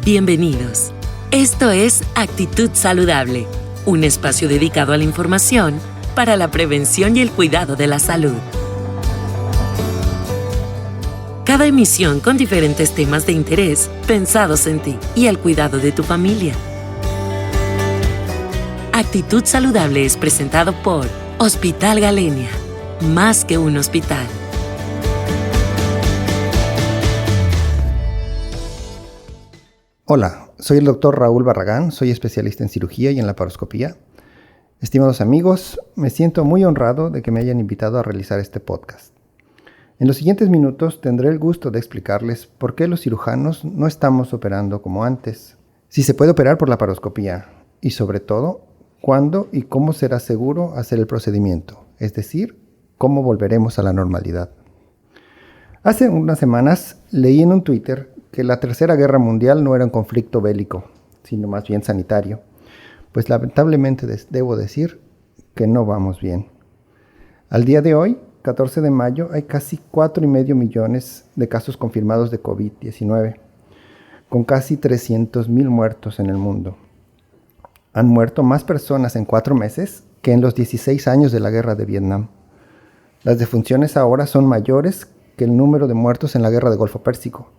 Bienvenidos. Esto es Actitud Saludable, un espacio dedicado a la información para la prevención y el cuidado de la salud. Cada emisión con diferentes temas de interés pensados en ti y el cuidado de tu familia. Actitud Saludable es presentado por Hospital Galenia, más que un hospital. Hola, soy el doctor Raúl Barragán, soy especialista en cirugía y en laparoscopía. Estimados amigos, me siento muy honrado de que me hayan invitado a realizar este podcast. En los siguientes minutos tendré el gusto de explicarles por qué los cirujanos no estamos operando como antes, si se puede operar por laparoscopía y sobre todo, cuándo y cómo será seguro hacer el procedimiento, es decir, cómo volveremos a la normalidad. Hace unas semanas leí en un Twitter que la Tercera Guerra Mundial no era un conflicto bélico, sino más bien sanitario. Pues lamentablemente debo decir que no vamos bien. Al día de hoy, 14 de mayo, hay casi 4,5 millones de casos confirmados de COVID-19, con casi 300,000 muertos en el mundo. Han muerto más personas en 4 meses que en los 16 años de la guerra de Vietnam. Las defunciones ahora son mayores que el número de muertos en la guerra del Golfo Pérsico.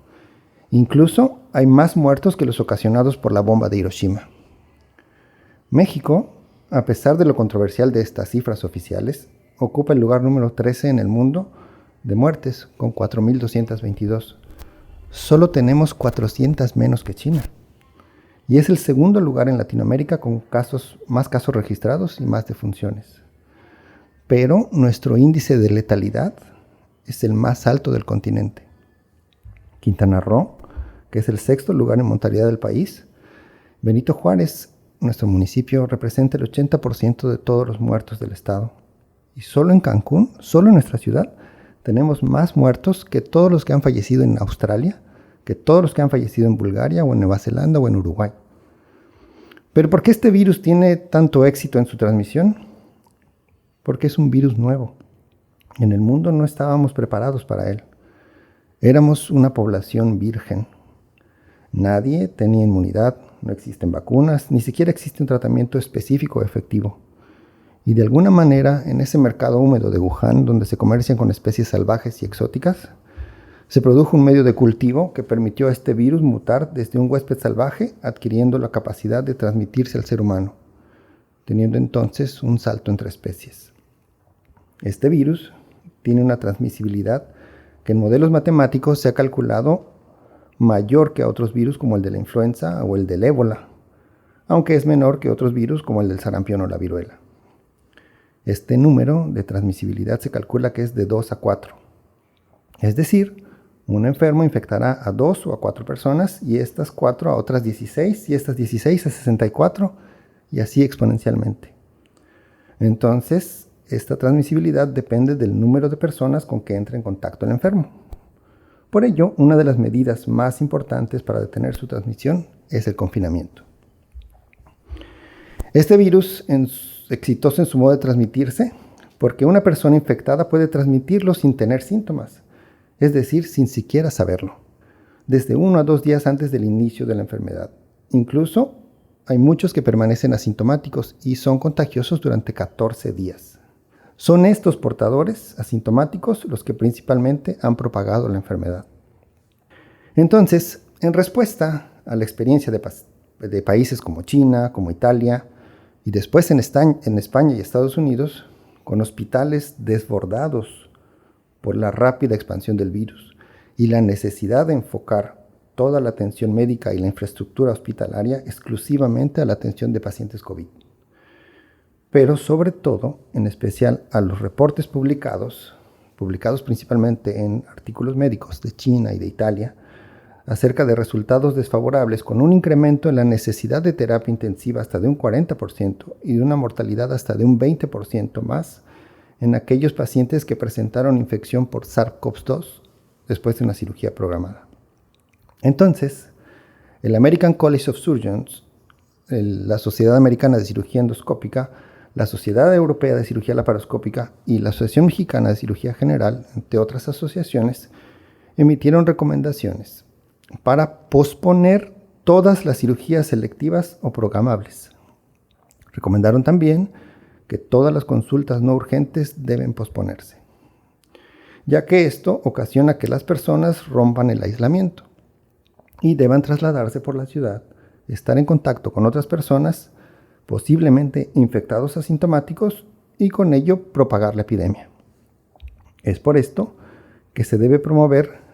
Incluso hay más muertos que los ocasionados por la bomba de Hiroshima. México, a pesar de lo controversial de estas cifras oficiales, ocupa el lugar número 13 en el mundo de muertes, con 4,222. Solo tenemos 400 menos que China. Y es el segundo lugar en Latinoamérica con más casos registrados y más defunciones. Pero nuestro índice de letalidad es el más alto del continente. Quintana Roo, que es el 6º lugar en mortalidad del país. Benito Juárez, nuestro municipio, representa el 80% de todos los muertos del estado. Y solo en Cancún, solo en nuestra ciudad, tenemos más muertos que todos los que han fallecido en Australia, que todos los que han fallecido en Bulgaria o en Nueva Zelanda o en Uruguay. ¿Pero por qué este virus tiene tanto éxito en su transmisión? Porque es un virus nuevo. En el mundo no estábamos preparados para él. Éramos una población virgen. Nadie tenía inmunidad, no existen vacunas, ni siquiera existe un tratamiento específico o efectivo. Y de alguna manera, en ese mercado húmedo de Wuhan, donde se comercian con especies salvajes y exóticas, se produjo un medio de cultivo que permitió a este virus mutar desde un huésped salvaje, adquiriendo la capacidad de transmitirse al ser humano, teniendo entonces un salto entre especies. Este virus tiene una transmisibilidad que en modelos matemáticos se ha calculado mayor que a otros virus como el de la influenza o el del ébola, aunque es menor que otros virus como el del sarampión o la viruela. Este número de transmisibilidad se calcula que es de 2 a 4. Es decir, un enfermo infectará a 2 o a 4 personas y estas 4 a otras 16 y estas 16 a 64 y así exponencialmente. Entonces, esta transmisibilidad depende del número de personas con que entre en contacto el enfermo. Por ello, una de las medidas más importantes para detener su transmisión es el confinamiento. Este virus es exitoso en su modo de transmitirse porque una persona infectada puede transmitirlo sin tener síntomas, es decir, sin siquiera saberlo, desde 1 a 2 días antes del inicio de la enfermedad. Incluso hay muchos que permanecen asintomáticos y son contagiosos durante 14 días. Son estos portadores asintomáticos los que principalmente han propagado la enfermedad. Entonces, en respuesta a la experiencia de países como China, como Italia, y después en España y Estados Unidos, con hospitales desbordados por la rápida expansión del virus y la necesidad de enfocar toda la atención médica y la infraestructura hospitalaria exclusivamente a la atención de pacientes COVID. Pero sobre todo, en especial a los reportes publicados principalmente en artículos médicos de China y de Italia, acerca de resultados desfavorables con un incremento en la necesidad de terapia intensiva hasta de un 40% y de una mortalidad hasta de un 20% más en aquellos pacientes que presentaron infección por SARS-CoV-2 después de una cirugía programada. Entonces, el American College of Surgeons, la Sociedad Americana de Cirugía Endoscópica, la Sociedad Europea de Cirugía Laparoscópica y la Asociación Mexicana de Cirugía General, entre otras asociaciones, emitieron recomendaciones para posponer todas las cirugías selectivas o programables. Recomendaron también que todas las consultas no urgentes deben posponerse, ya que esto ocasiona que las personas rompan el aislamiento y deban trasladarse por la ciudad, estar en contacto con otras personas, posiblemente infectados asintomáticos, y con ello propagar la epidemia. Es por esto que se debe promover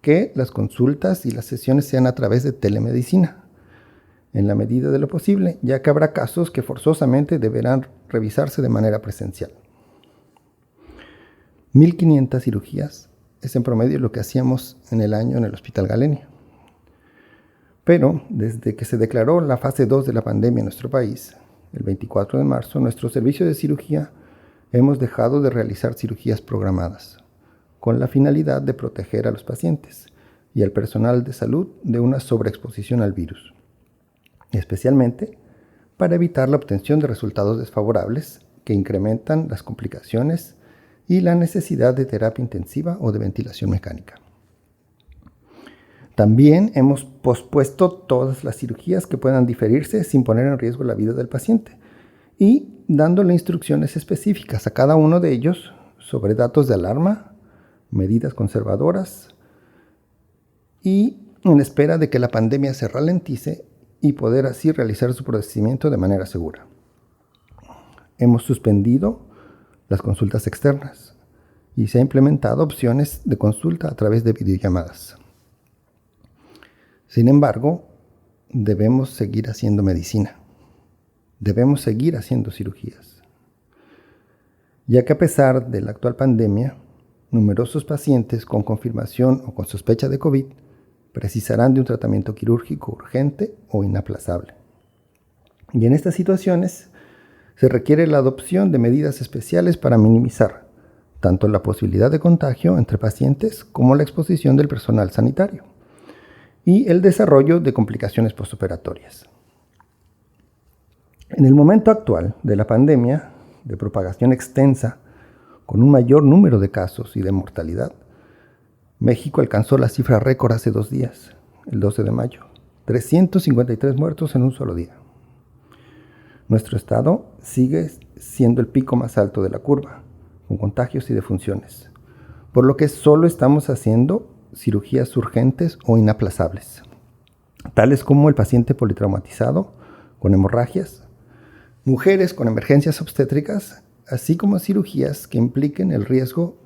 que las consultas y las sesiones sean a través de telemedicina, en la medida de lo posible, ya que habrá casos que forzosamente deberán revisarse de manera presencial. 1.500 cirugías es en promedio lo que hacíamos en el año en el Hospital Galenia. Pero desde que se declaró la fase 2 de la pandemia en nuestro país, el 24 de marzo, nuestro servicio de cirugía hemos dejado de realizar cirugías programadas, con la finalidad de proteger a los pacientes y al personal de salud de una sobreexposición al virus, especialmente para evitar la obtención de resultados desfavorables que incrementan las complicaciones y la necesidad de terapia intensiva o de ventilación mecánica. También hemos pospuesto todas las cirugías que puedan diferirse sin poner en riesgo la vida del paciente y dándole instrucciones específicas a cada uno de ellos sobre datos de alarma, medidas conservadoras y en espera de que la pandemia se ralentice y poder así realizar su procedimiento de manera segura. Hemos suspendido las consultas externas y se han implementado opciones de consulta a través de videollamadas. Sin embargo, debemos seguir haciendo medicina. Debemos seguir haciendo cirugías, ya que a pesar de la actual pandemia, numerosos pacientes con confirmación o con sospecha de COVID precisarán de un tratamiento quirúrgico urgente o inaplazable. Y en estas situaciones se requiere la adopción de medidas especiales para minimizar tanto la posibilidad de contagio entre pacientes como la exposición del personal sanitario y el desarrollo de complicaciones postoperatorias. En el momento actual de la pandemia, de propagación extensa, con un mayor número de casos y de mortalidad, México alcanzó la cifra récord hace 2 días, el 12 de mayo, 353 muertos en un solo día. Nuestro estado sigue siendo el pico más alto de la curva, con contagios y defunciones, por lo que solo estamos haciendo cirugías urgentes o inaplazables, tales como el paciente politraumatizado con hemorragias, mujeres con emergencias obstétricas, así como cirugías que impliquen el riesgo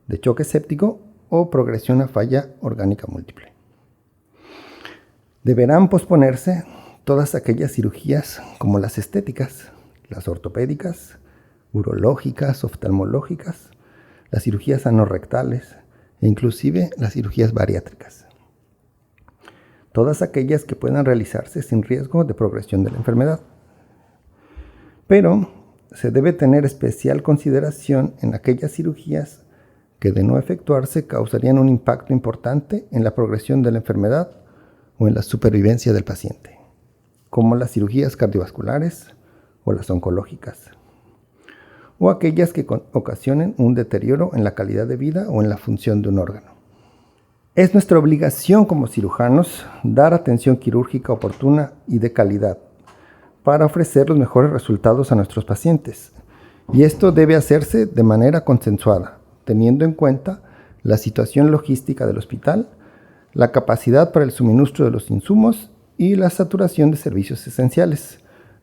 de choque séptico o progresión a falla orgánica múltiple. Deberán posponerse todas aquellas cirugías como las estéticas, las ortopédicas, urológicas, oftalmológicas, las cirugías anorrectales e inclusive las cirugías bariátricas. Todas aquellas que puedan realizarse sin riesgo de progresión de la enfermedad. Pero se debe tener especial consideración en aquellas cirugías que de no efectuarse causarían un impacto importante en la progresión de la enfermedad o en la supervivencia del paciente, como las cirugías cardiovasculares o las oncológicas, o aquellas que ocasionen un deterioro en la calidad de vida o en la función de un órgano. Es nuestra obligación como cirujanos dar atención quirúrgica oportuna y de calidad para ofrecer los mejores resultados a nuestros pacientes, y esto debe hacerse de manera consensuada, teniendo en cuenta la situación logística del hospital, la capacidad para el suministro de los insumos y la saturación de servicios esenciales,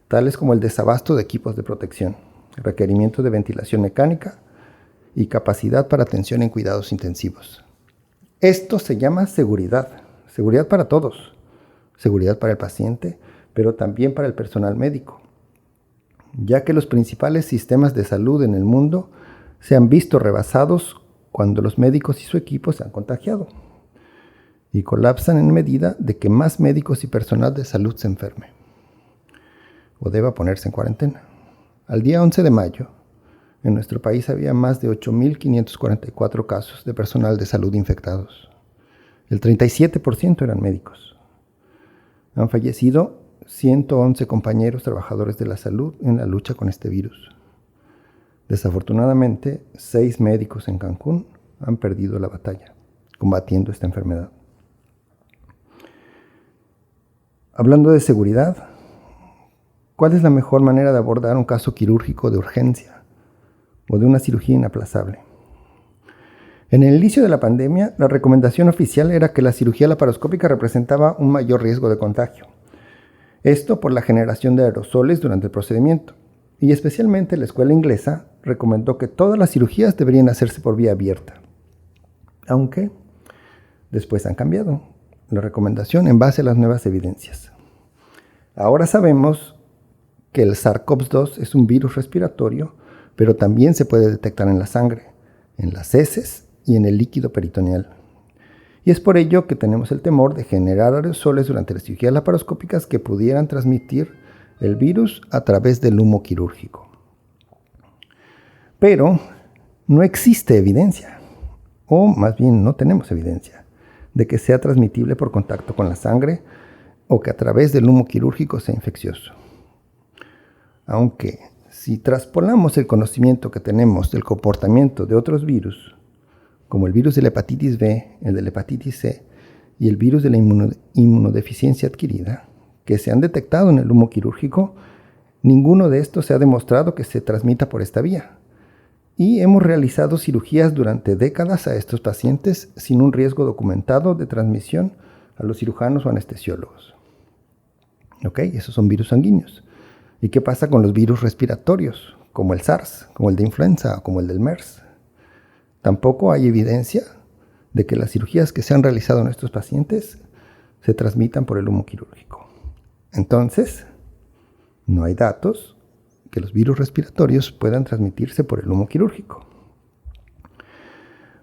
tales como el desabasto de equipos de protección, requerimiento de ventilación mecánica y capacidad para atención en cuidados intensivos. Esto se llama seguridad para todos, seguridad para el paciente, pero también para el personal médico, ya que los principales sistemas de salud en el mundo se han visto rebasados cuando los médicos y su equipo se han contagiado y colapsan en medida de que más médicos y personal de salud se enferme o deba ponerse en cuarentena. Al día 11 de mayo, en nuestro país había más de 8.544 casos de personal de salud infectados. El 37% eran médicos. Han fallecido 111 compañeros trabajadores de la salud en la lucha con este virus. Desafortunadamente, 6 médicos en Cancún han perdido la batalla combatiendo esta enfermedad. Hablando de seguridad, ¿cuál es la mejor manera de abordar un caso quirúrgico de urgencia o de una cirugía inaplazable? En el inicio de la pandemia, la recomendación oficial era que la cirugía laparoscópica representaba un mayor riesgo de contagio. Esto por la generación de aerosoles durante el procedimiento, y especialmente la escuela inglesa recomendó que todas las cirugías deberían hacerse por vía abierta. Aunque después han cambiado la recomendación en base a las nuevas evidencias. Ahora sabemos que el SARS-CoV-2 es un virus respiratorio, pero también se puede detectar en la sangre, en las heces y en el líquido peritoneal. Y es por ello que tenemos el temor de generar aerosoles durante las cirugías laparoscópicas que pudieran transmitir el virus a través del humo quirúrgico. Pero no existe evidencia, o más bien no tenemos evidencia, de que sea transmitible por contacto con la sangre o que a través del humo quirúrgico sea infeccioso. Aunque si traspolamos el conocimiento que tenemos del comportamiento de otros virus, como el virus de la hepatitis B, el de la hepatitis C y el virus de la inmunodeficiencia adquirida, que se han detectado en el humo quirúrgico, ninguno de estos se ha demostrado que se transmita por esta vía. Y hemos realizado cirugías durante décadas a estos pacientes sin un riesgo documentado de transmisión a los cirujanos o anestesiólogos. Esos son virus sanguíneos. ¿Y qué pasa con los virus respiratorios, como el SARS, como el de influenza o como el del MERS? Tampoco hay evidencia de que las cirugías que se han realizado en estos pacientes se transmitan por el humo quirúrgico. Entonces, no hay datos que los virus respiratorios puedan transmitirse por el humo quirúrgico.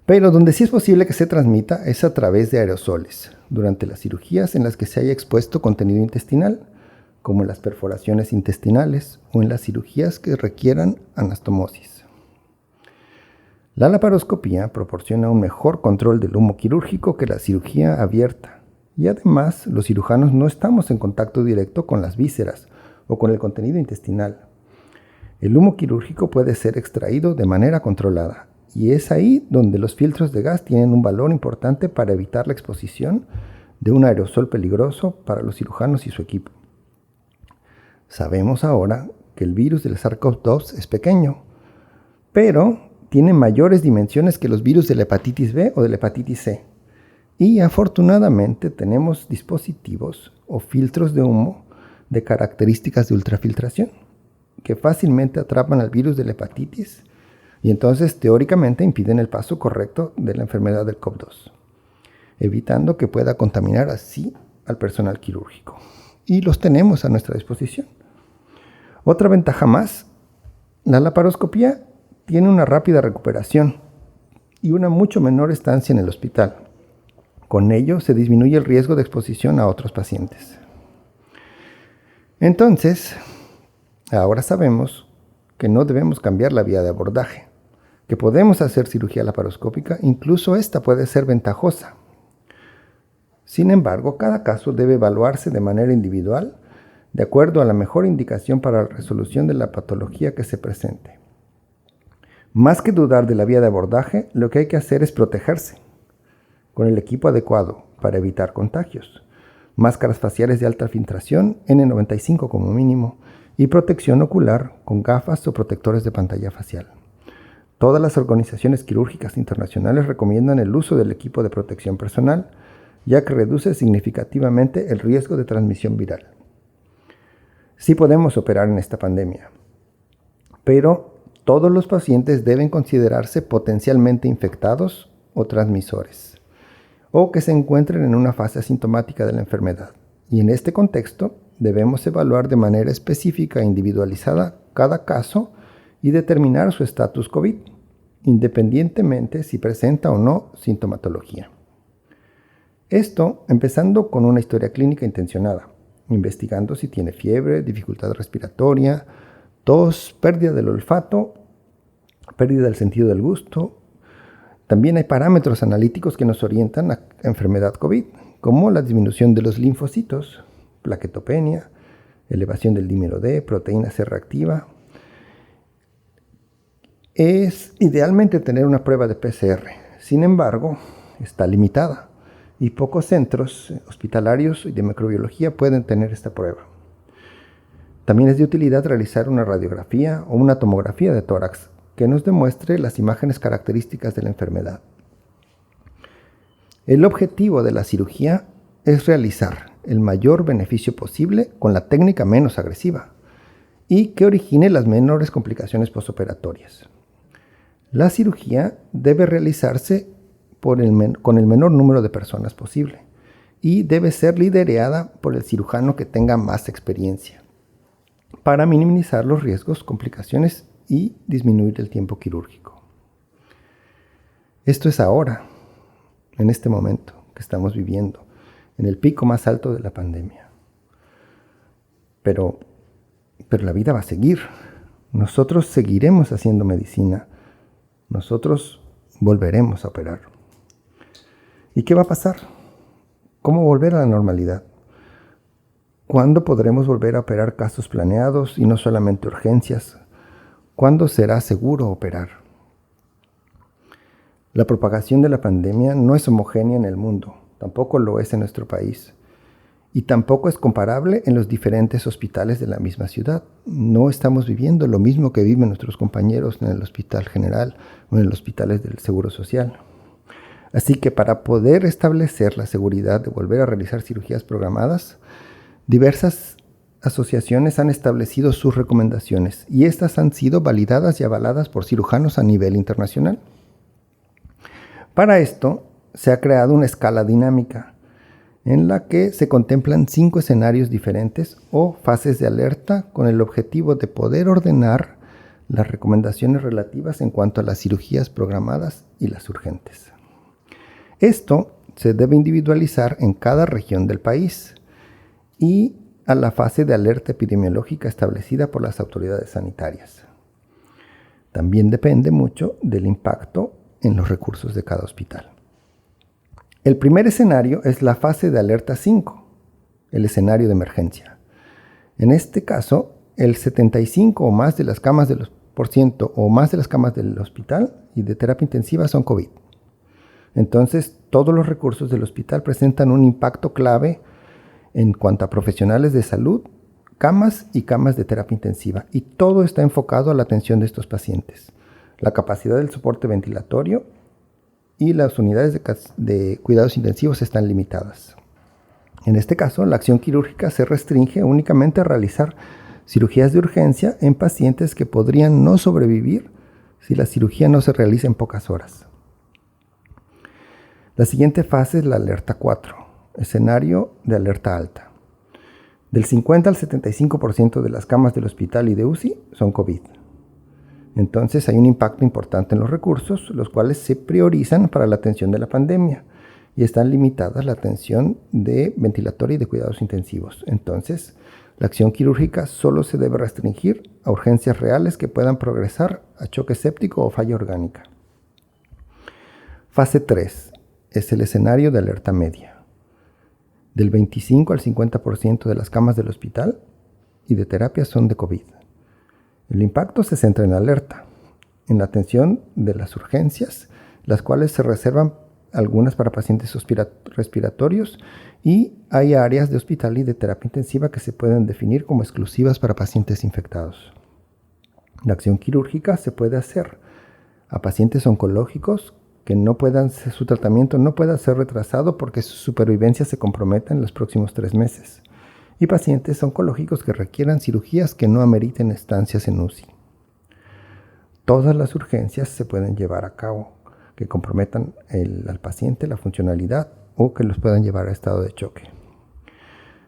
Pero donde sí es posible que se transmita es a través de aerosoles, durante las cirugías en las que se haya expuesto contenido intestinal, como en las perforaciones intestinales o en las cirugías que requieran anastomosis. La laparoscopía proporciona un mejor control del humo quirúrgico que la cirugía abierta, y además los cirujanos no estamos en contacto directo con las vísceras o con el contenido intestinal. El humo quirúrgico puede ser extraído de manera controlada, y es ahí donde los filtros de gas tienen un valor importante para evitar la exposición de un aerosol peligroso para los cirujanos y su equipo. Sabemos ahora que el virus del SARS-CoV-2 es pequeño, pero tiene mayores dimensiones que los virus de la hepatitis B o de la hepatitis C. Y afortunadamente tenemos dispositivos o filtros de humo de características de ultrafiltración que fácilmente atrapan al virus de la hepatitis y entonces teóricamente impiden el paso correcto de la enfermedad del COVID-2, evitando que pueda contaminar así al personal quirúrgico. Y los tenemos a nuestra disposición. Otra ventaja más, la laparoscopía tiene una rápida recuperación y una mucho menor estancia en el hospital. Con ello se disminuye el riesgo de exposición a otros pacientes. Entonces, ahora sabemos que no debemos cambiar la vía de abordaje, que podemos hacer cirugía laparoscópica, incluso esta puede ser ventajosa. Sin embargo, cada caso debe evaluarse de manera individual, de acuerdo a la mejor indicación para la resolución de la patología que se presente. Más que dudar de la vía de abordaje, lo que hay que hacer es protegerse con el equipo adecuado para evitar contagios, máscaras faciales de alta filtración, N95 como mínimo, y protección ocular con gafas o protectores de pantalla facial. Todas las organizaciones quirúrgicas internacionales recomiendan el uso del equipo de protección personal, ya que reduce significativamente el riesgo de transmisión viral. Sí podemos operar en esta pandemia, pero todos los pacientes deben considerarse potencialmente infectados o transmisores, o que se encuentren en una fase asintomática de la enfermedad. Y en este contexto, debemos evaluar de manera específica e individualizada cada caso y determinar su estatus COVID, independientemente si presenta o no sintomatología. Esto empezando con una historia clínica intencionada, investigando si tiene fiebre, dificultad respiratoria, tos, pérdida del olfato, pérdida del sentido del gusto. También hay parámetros analíticos que nos orientan a enfermedad COVID, como la disminución de los linfocitos, plaquetopenia, elevación del dímero D, proteína C reactiva. Es idealmente tener una prueba de PCR, sin embargo, está limitada y pocos centros hospitalarios de microbiología pueden tener esta prueba. También es de utilidad realizar una radiografía o una tomografía de tórax que nos demuestre las imágenes características de la enfermedad. El objetivo de la cirugía es realizar el mayor beneficio posible con la técnica menos agresiva y que origine las menores complicaciones postoperatorias. La cirugía debe realizarse con el menor número de personas posible y debe ser liderada por el cirujano que tenga más experiencia para minimizar los riesgos, complicaciones y disminuir el tiempo quirúrgico. Esto es ahora, en este momento que estamos viviendo, en el pico más alto de la pandemia. Pero la vida va a seguir. Nosotros seguiremos haciendo medicina. Nosotros volveremos a operar. ¿Y qué va a pasar? ¿Cómo volver a la normalidad? ¿Cuándo podremos volver a operar casos planeados y no solamente urgencias? ¿Cuándo será seguro operar? La propagación de la pandemia no es homogénea en el mundo, tampoco lo es en nuestro país, y tampoco es comparable en los diferentes hospitales de la misma ciudad. No estamos viviendo lo mismo que viven nuestros compañeros en el Hospital General o en los hospitales del Seguro Social. Así que para poder establecer la seguridad de volver a realizar cirugías programadas, diversas asociaciones han establecido sus recomendaciones y estas han sido validadas y avaladas por cirujanos a nivel internacional. Para esto se ha creado una escala dinámica en la que se contemplan 5 escenarios diferentes o fases de alerta con el objetivo de poder ordenar las recomendaciones relativas en cuanto a las cirugías programadas y las urgentes. Esto se debe individualizar en cada región del país y a la fase de alerta epidemiológica establecida por las autoridades sanitarias. También depende mucho del impacto en los recursos de cada hospital. El primer escenario es la fase de alerta 5, el escenario de emergencia. En este caso, el 75% o más de las camas del hospital y de terapia intensiva son COVID. Entonces, todos los recursos del hospital presentan un impacto clave en cuanto a profesionales de salud, camas y camas de terapia intensiva. Y todo está enfocado a la atención de estos pacientes. La capacidad del soporte ventilatorio y las unidades de cuidados intensivos están limitadas. En este caso, la acción quirúrgica se restringe únicamente a realizar cirugías de urgencia en pacientes que podrían no sobrevivir si la cirugía no se realiza en pocas horas. La siguiente fase es la alerta 4, escenario de alerta alta. Del 50 al 75% de las camas del hospital y de UCI son COVID. Entonces hay un impacto importante en los recursos, los cuales se priorizan para la atención de la pandemia y están limitadas la atención de ventilatoria y de cuidados intensivos. Entonces, la acción quirúrgica solo se debe restringir a urgencias reales que puedan progresar a choque séptico o falla orgánica. Fase 3 es el escenario de alerta media. Del 25 al 50% de las camas del hospital y de terapia son de COVID. El impacto se centra en la alerta, en la atención de las urgencias, las cuales se reservan algunas para pacientes respiratorios y hay áreas de hospital y de terapia intensiva que se pueden definir como exclusivas para pacientes infectados. La acción quirúrgica se puede hacer a pacientes oncológicos que su tratamiento no pueda ser retrasado porque su supervivencia se comprometa en los próximos 3 meses. Y pacientes oncológicos que requieran cirugías que no ameriten estancias en UCI. Todas las urgencias se pueden llevar a cabo que comprometan al paciente la funcionalidad o que los puedan llevar a estado de choque.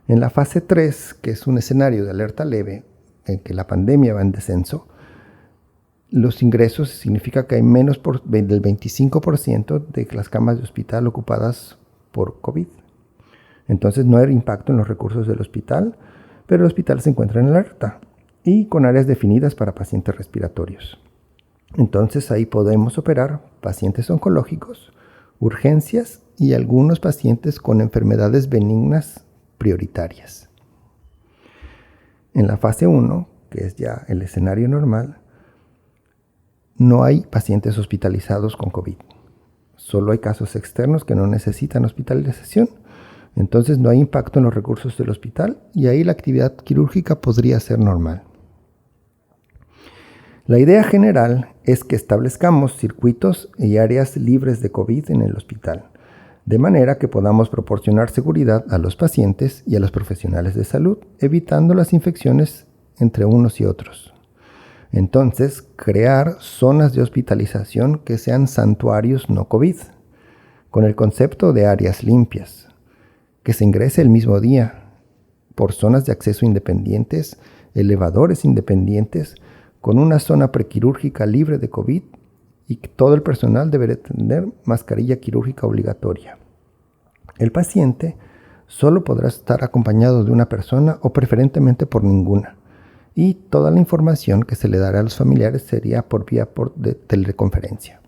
En la fase 3, que es un escenario de alerta leve, en que la pandemia va en descenso, los ingresos significa que hay menos del 25% de las camas de hospital ocupadas por COVID. Entonces no hay impacto en los recursos del hospital, pero el hospital se encuentra en alerta y con áreas definidas para pacientes respiratorios. Entonces ahí podemos operar pacientes oncológicos, urgencias y algunos pacientes con enfermedades benignas prioritarias. En la fase 1, que es ya el escenario normal, no hay pacientes hospitalizados con COVID. Solo hay casos externos que no necesitan hospitalización. Entonces no hay impacto en los recursos del hospital y ahí la actividad quirúrgica podría ser normal. La idea general es que establezcamos circuitos y áreas libres de COVID en el hospital, de manera que podamos proporcionar seguridad a los pacientes y a los profesionales de salud, evitando las infecciones entre unos y otros. Entonces, crear zonas de hospitalización que sean santuarios no COVID, con el concepto de áreas limpias, que se ingrese el mismo día, por zonas de acceso independientes, elevadores independientes, con una zona prequirúrgica libre de COVID y que todo el personal deberá tener mascarilla quirúrgica obligatoria. El paciente solo podrá estar acompañado de una persona o preferentemente por ninguna, y toda la información que se le dará a los familiares sería por vía de teleconferencia.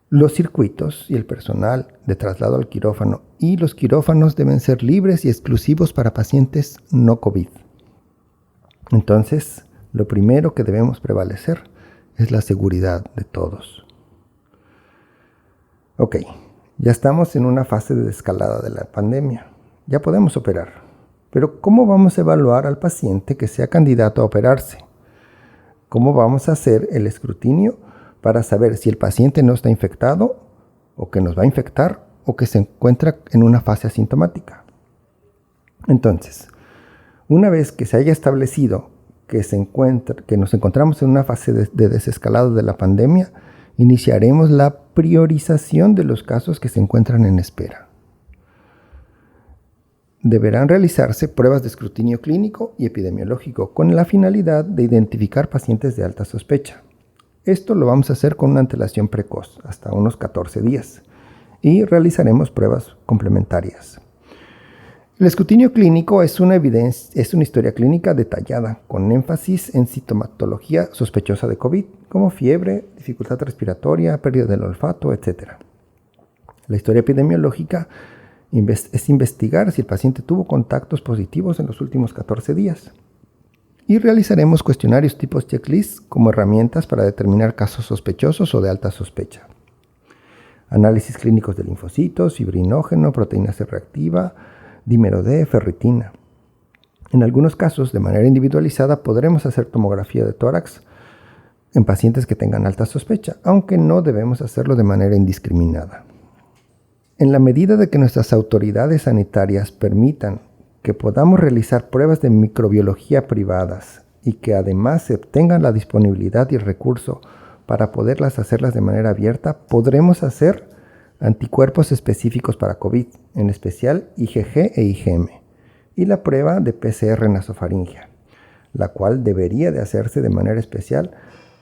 Los circuitos y el personal de traslado al quirófano y los quirófanos deben ser libres y exclusivos para pacientes no COVID. Entonces, lo primero que debemos prevalecer es la seguridad de todos. Ok, ya estamos en una fase de desescalada de la pandemia. Ya podemos operar. Pero ¿cómo vamos a evaluar al paciente que sea candidato a operarse? ¿Cómo vamos a hacer el escrutinio para saber si el paciente no está infectado o que nos va a infectar o que se encuentra en una fase asintomática? Entonces, una vez que se haya establecido que nos encontramos en una fase de desescalado de la pandemia, iniciaremos la priorización de los casos que se encuentran en espera. Deberán realizarse pruebas de escrutinio clínico y epidemiológico con la finalidad de identificar pacientes de alta sospecha. Esto lo vamos a hacer con una antelación precoz, hasta unos 14 días, y realizaremos pruebas complementarias. El escrutinio clínico es una historia clínica detallada, con énfasis en sintomatología sospechosa de COVID, como fiebre, dificultad respiratoria, pérdida del olfato, etc. La historia epidemiológica es investigar si el paciente tuvo contactos positivos en los últimos 14 días. Y realizaremos cuestionarios tipos checklist como herramientas para determinar casos sospechosos o de alta sospecha. Análisis clínicos de linfocitos, fibrinógeno, proteína C reactiva, dímero D, ferritina. En algunos casos, de manera individualizada, podremos hacer tomografía de tórax en pacientes que tengan alta sospecha, aunque no debemos hacerlo de manera indiscriminada. En la medida de que nuestras autoridades sanitarias permitan que podamos realizar pruebas de microbiología privadas y que además se obtengan la disponibilidad y el recurso para poderlas hacerlas de manera abierta, podremos hacer anticuerpos específicos para COVID, en especial IgG e IgM, y la prueba de PCR nasofaringea, la cual debería de hacerse de manera especial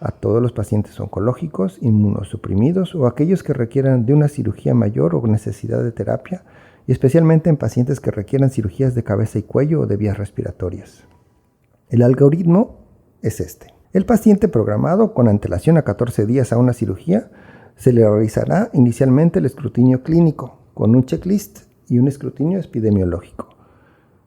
a todos los pacientes oncológicos, inmunosuprimidos o aquellos que requieran de una cirugía mayor o necesidad de terapia, y especialmente en pacientes que requieran cirugías de cabeza y cuello o de vías respiratorias. El algoritmo es este. El paciente programado con antelación a 14 días a una cirugía se le realizará inicialmente el escrutinio clínico con un checklist y un escrutinio epidemiológico.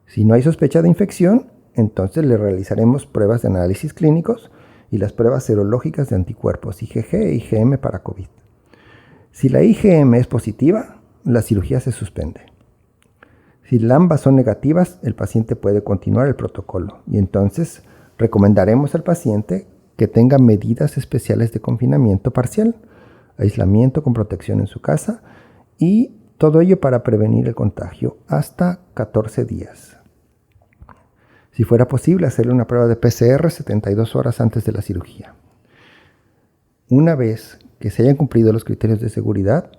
Si no hay sospecha de infección, entonces le realizaremos pruebas de análisis clínicos y las pruebas serológicas de anticuerpos IgG e IgM para COVID. Si la IgM es positiva, la cirugía se suspende. Si ambas son negativas, el paciente puede continuar el protocolo y entonces recomendaremos al paciente que tenga medidas especiales de confinamiento parcial, aislamiento con protección en su casa y todo ello para prevenir el contagio hasta 14 días. Si fuera posible, hacerle una prueba de PCR 72 horas antes de la cirugía. Una vez que se hayan cumplido los criterios de seguridad,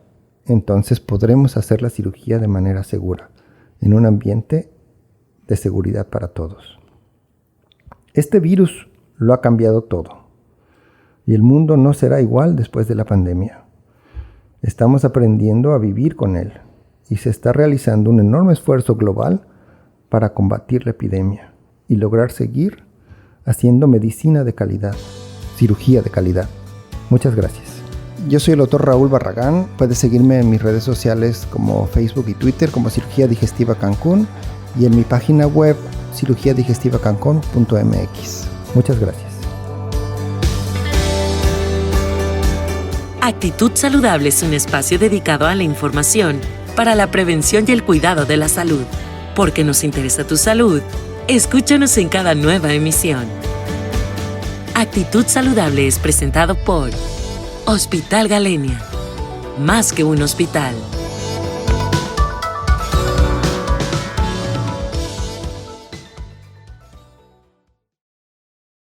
entonces podremos hacer la cirugía de manera segura, en un ambiente de seguridad para todos. Este virus lo ha cambiado todo, y el mundo no será igual después de la pandemia. Estamos aprendiendo a vivir con él, y se está realizando un enorme esfuerzo global para combatir la epidemia y lograr seguir haciendo medicina de calidad, cirugía de calidad. Muchas gracias. Yo soy el doctor Raúl Barragán. Puedes seguirme en mis redes sociales como Facebook y Twitter como Cirugía Digestiva Cancún y en mi página web cirugiadigestivacancún.mx. Muchas gracias. Actitud Saludable es un espacio dedicado a la información para la prevención y el cuidado de la salud. Porque nos interesa tu salud, escúchanos en cada nueva emisión. Actitud Saludable es presentado por Hospital Galenia. Más que un hospital.